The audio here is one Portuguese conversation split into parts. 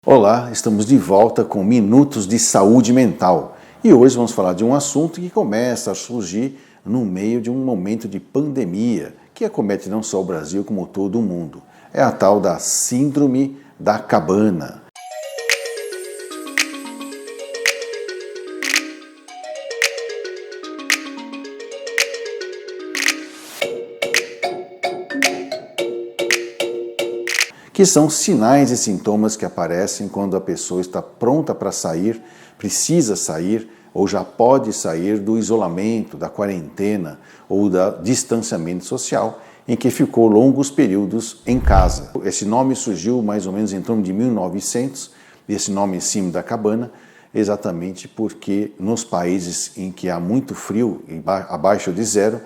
Olá, estamos de volta com Minutos de Saúde Mental e hoje vamos falar de um assunto que começa a surgir no meio de um momento de pandemia que acomete não só o Brasil como todo o mundo. É a tal da Síndrome da Cabana. Que são sinais e sintomas que aparecem quando a pessoa está pronta para sair, precisa sair ou já pode sair do isolamento, da quarentena ou do distanciamento social, em que ficou longos períodos em casa. Esse nome surgiu mais ou menos em torno de 1900, esse nome em cima da cabana, exatamente porque nos países em que há muito frio, abaixo de zero,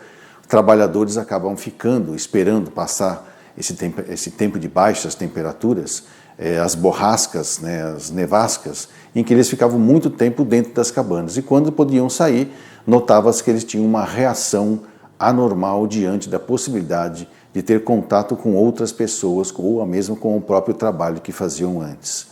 trabalhadores acabam ficando, esperando passar esse tempo de baixas temperaturas, as borrascas, as nevascas, em que eles ficavam muito tempo dentro das cabanas. E quando podiam sair, notava-se que eles tinham uma reação anormal diante da possibilidade de ter contato com outras pessoas ou mesmo com o próprio trabalho que faziam antes.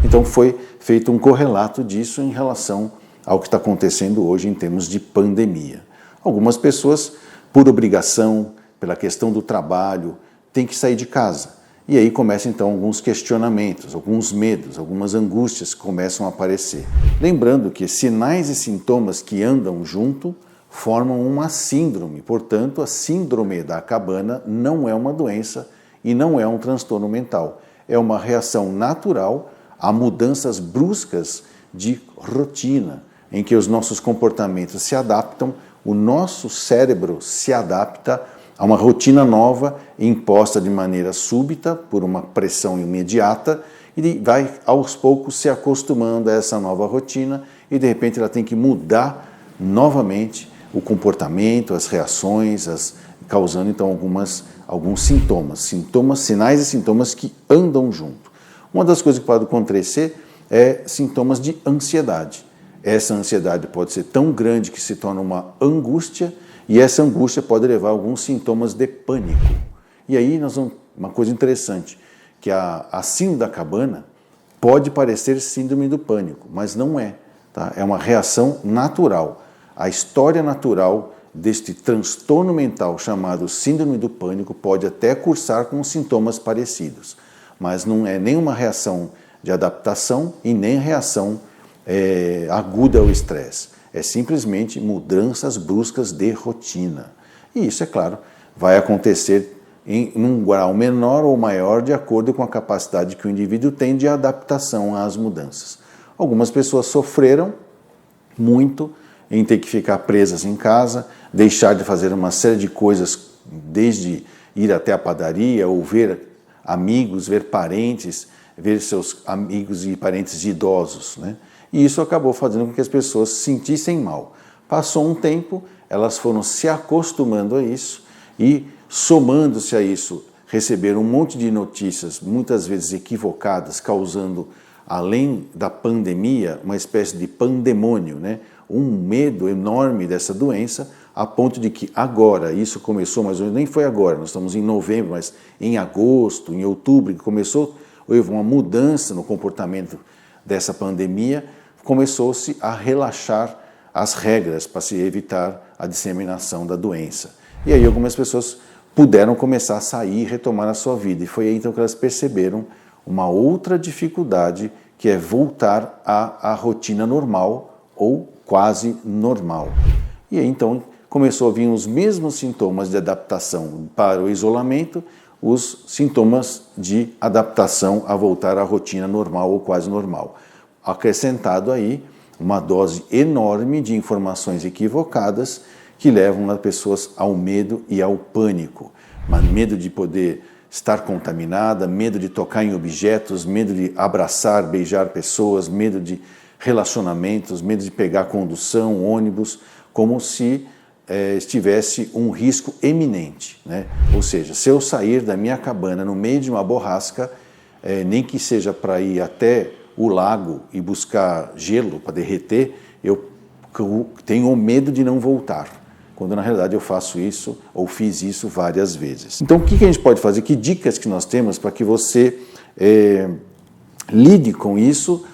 Então foi feito um correlato disso em relação ao que está acontecendo hoje em termos de pandemia. Algumas pessoas, por obrigação, pela questão do trabalho, tem que sair de casa. E aí começam então alguns questionamentos, alguns medos, algumas angústias que começam a aparecer. Lembrando que sinais e sintomas que andam junto formam uma síndrome. Portanto, a síndrome da cabana não é uma doença e não é um transtorno mental. É uma reação natural a mudanças bruscas de rotina, em que os nossos comportamentos se adaptam, o nosso cérebro se adapta a uma rotina nova imposta de maneira súbita por uma pressão imediata e vai aos poucos se acostumando a essa nova rotina e de repente ela tem que mudar novamente o comportamento, as reações, causando então alguns sintomas, sinais e sintomas que andam junto. Uma das coisas que pode acontecer é sintomas de ansiedade. Essa ansiedade pode ser tão grande que se torna uma angústia. E essa angústia pode levar a alguns sintomas de pânico. E aí uma coisa interessante, que a síndrome da cabana pode parecer síndrome do pânico, mas não é. Tá? É uma reação natural. A história natural deste transtorno mental chamado síndrome do pânico pode até cursar com sintomas parecidos, mas não é nenhuma reação de adaptação e nem reação aguda ao estresse. É simplesmente mudanças bruscas de rotina. E isso, é claro, vai acontecer em um grau menor ou maior de acordo com a capacidade que o indivíduo tem de adaptação às mudanças. Algumas pessoas sofreram muito em ter que ficar presas em casa, deixar de fazer uma série de coisas, desde ir até a padaria ou ver amigos, ver parentes, ver seus amigos e parentes idosos, E isso acabou fazendo com que as pessoas se sentissem mal. Passou um tempo, elas foram se acostumando a isso e, somando-se a isso, receberam um monte de notícias, muitas vezes equivocadas, causando, além da pandemia, uma espécie de pandemônio, um medo enorme dessa doença, a ponto de que agora, isso começou mais ou menos, nem foi agora, nós estamos em novembro, mas em agosto, em outubro, houve uma mudança no comportamento dessa pandemia, começou-se a relaxar as regras para se evitar a disseminação da doença. E aí algumas pessoas puderam começar a sair e retomar a sua vida. E foi aí então que elas perceberam uma outra dificuldade, que é voltar à rotina normal ou quase normal. E aí então começou a vir os mesmos sintomas de adaptação para o isolamento, os sintomas de adaptação a voltar à rotina normal ou quase normal. Acrescentado aí uma dose enorme de informações equivocadas que levam as pessoas ao medo e ao pânico. Mas medo de poder estar contaminada, medo de tocar em objetos, medo de abraçar, beijar pessoas, medo de relacionamentos, medo de pegar condução, ônibus, como se estivesse um risco eminente. Ou seja, se eu sair da minha cabana no meio de uma borrasca, nem que seja para ir até o lago e buscar gelo para derreter, eu tenho medo de não voltar, quando na realidade eu faço isso ou fiz isso várias vezes. Então o que a gente pode fazer? Que dicas que nós temos para que você lide com isso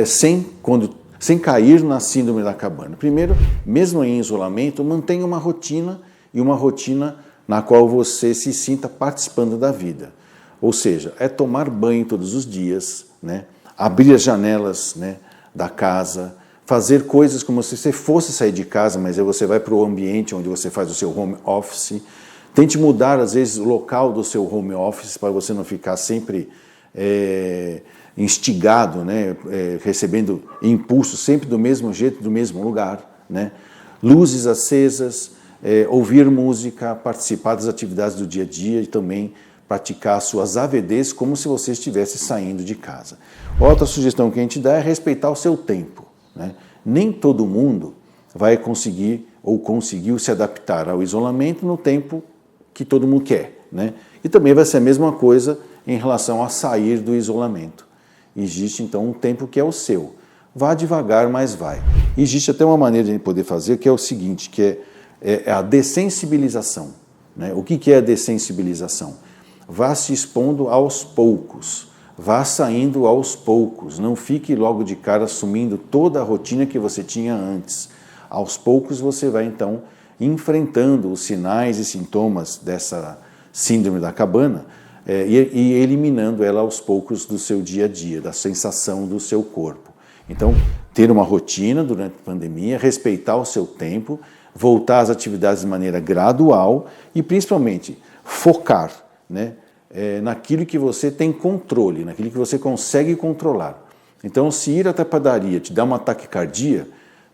sem cair na síndrome da cabana. Primeiro, mesmo em isolamento, mantenha uma rotina e uma rotina na qual você se sinta participando da vida. Ou seja, é tomar banho todos os dias, né? Abrir as janelas, né, da casa, fazer coisas como se você fosse sair de casa, mas aí você vai para o ambiente onde você faz o seu home office. Tente mudar, às vezes, o local do seu home office para você não ficar sempre instigado, né, recebendo impulsos sempre do mesmo jeito, do mesmo lugar, né? Luzes acesas, ouvir música, participar das atividades do dia a dia e também praticar suas AVDs como se você estivesse saindo de casa. Outra sugestão que a gente dá é respeitar o seu tempo, né? Nem todo mundo vai conseguir ou conseguiu se adaptar ao isolamento no tempo que todo mundo quer, né? E também vai ser a mesma coisa em relação a sair do isolamento. Existe então um tempo que é o seu. Vá devagar, mas vai. Existe até uma maneira de a gente poder fazer que é o seguinte, que é a dessensibilização, né? O que é a dessensibilização? Vá se expondo aos poucos, vá saindo aos poucos, não fique logo de cara assumindo toda a rotina que você tinha antes. Aos poucos você vai então enfrentando os sinais e sintomas dessa síndrome da cabana e eliminando ela aos poucos do seu dia a dia, da sensação do seu corpo. Então, ter uma rotina durante a pandemia, respeitar o seu tempo, voltar às atividades de maneira gradual e principalmente focar, né, naquilo que você tem controle, naquilo que você consegue controlar. Então, se ir até a padaria te dá uma taquicardia,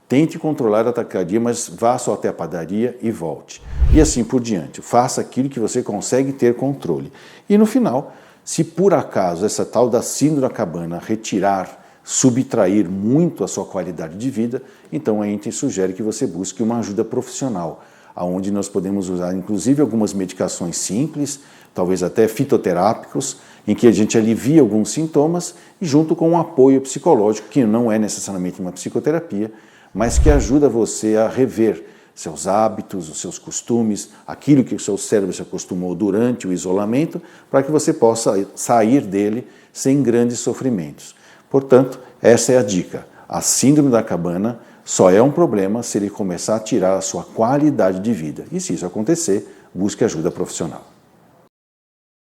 tente controlar a taquicardia, mas vá só até a padaria e volte. E assim por diante. Faça aquilo que você consegue ter controle. E no final, se por acaso essa tal da síndrome da cabana retirar, subtrair muito a sua qualidade de vida, então a gente sugere que você busque uma ajuda profissional, onde nós podemos usar inclusive algumas medicações simples, talvez até fitoterápicos, em que a gente alivia alguns sintomas e junto com um apoio psicológico, que não é necessariamente uma psicoterapia, mas que ajuda você a rever seus hábitos, os seus costumes, aquilo que o seu cérebro se acostumou durante o isolamento, para que você possa sair dele sem grandes sofrimentos. Portanto, essa é a dica. A síndrome da cabana só é um problema se ele começar a tirar a sua qualidade de vida. E se isso acontecer, busque ajuda profissional.